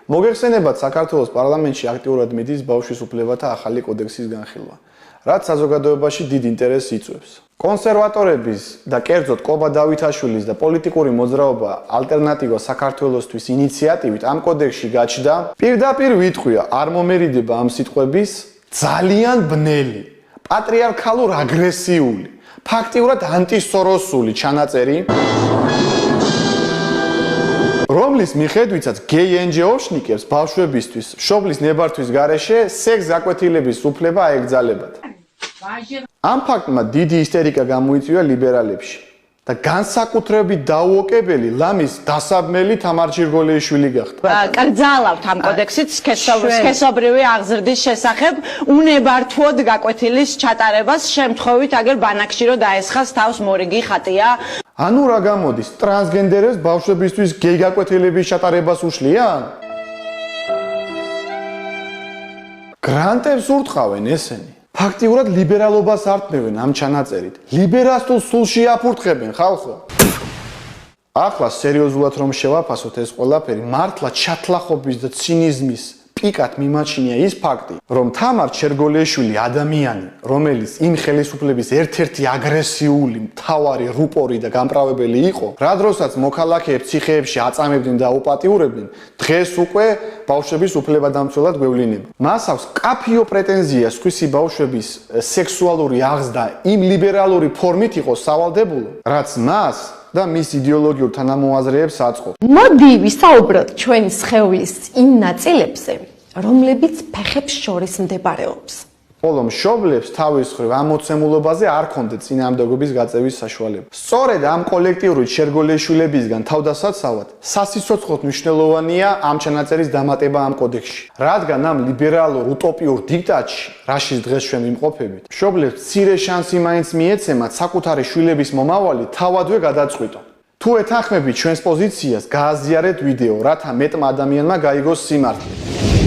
მოგეხსენებათ, საქართველოს პარლამენტში აქტიურად მიდის ბავშვის უფლებათა ახალი კოდექსის განხილვა, რაც საზოგადოებაში დიდ ინტერესს იწვევს. კონსერვატორების და კერძოდ კობა დავითაშვილის და პოლიტიკური მოძრაობა ალტერნატივა საქართველოსთვის ინიციატივით ამ კოდექსში გაჩნდა, პირდაპირ ვიტყვია, არ მომერიდება ამ სიტყვების ძალიან ბნელი, პატრიარქალურ აგრესიული, ფაქტიურად ანტისოროსული ჩანაწერი, რომლის მიხედვითაც გეი NGO-შნიკებს ბავშვებისთვის მშობლის ნებართვის გარეშე სექს გაკვეთილების უფლება აეგზალებათ. ამ ფაქტმა დიდი ისტერიკა გამოიწვია ლიბერალებში და განსაკუთრებით დაუოკებელი ლამის დასაბმელი თამარ ჯირგოლეიშვილი გახდა. კრძალავთ ამ კოდექსით სქესობრივი აღზრდის შესახებ უნებართვოდ გაკვეთილის ჩატარებას შემთხვევით აგერ ბანაკში რო დაესხას თავს მორიგი ხატია. ანუ რა გამოდის, ტრანსგენდერებს ბავშვებისთვის გეი გაკვეთილების ჩატარებას უშლიან? გრანტებს ურტყავენ ესენი. ფაქტიურად ლიბერალობას არტყმევენ ამ ჩანაწერით. ლიბერასტულ სულში აფურთხებენ ხალხო. ახლა სერიოზულად რომ შევაფასოთ ეს ყველაფერი, მართლა ჩათლახობის და ცინიზმის პიკად მიმაჩნია ის ფაქტი, რომ თამარ ჩერგოლეიშვილი ადამიანი, რომელიც იმ ხელისუფლების ერთ-ერთი აგრესიული, მთავარი რუპორი და გამправებელი იყო, რა დროსაც მოქალაქეებს ციხეებში აწამებდნენ და აუპატიურებდნენ, დღეს უკვე ბავშვების უფლებადამცველად გვევლინება. მას აქვს კაფიო პრეტენზია სხვისი ბავშვების სექსუალური აღზრდა იმ ლიბერალური ფორმით იყო სავალდებულო, რაც მას და მის იდეოლოგიურ თანამოაზრეებს აწყობს. მოდი ვისაუბროთ ჩვენი სხეულის იმ ნაწილებზე, რომლებიც ფეხებს შორის მდებარეობს. ხოლო მშობლებს თავის მხრივ ამ მოცემულობაზე არ ჰქონდათ წინააღმდეგობის გაწევის საშუალება. სწორედ ამ კოლექტიური ჩერგოლეიშვილებისგან თავდასაცავად სასიცოცხლოდ მნიშვნელოვანია ამ ჩანაწერის დამატება ამ კოდექსში, რადგან ამ ლიბერალურ უტოპიურ დიქტატში, რაშიც დღეს ჩვენ ვიმყოფებით, მშობლებს მცირე შანსი მაინც მიეცემათ საკუთარი შვილების მომავალი თავადვე გადაწყვიტონ. თუ ეთანხმებით ჩვენს პოზიციას, გააზიარეთ ვიდეო, რათა მეტმა ადამიანმა გაიგოს სიმართლე.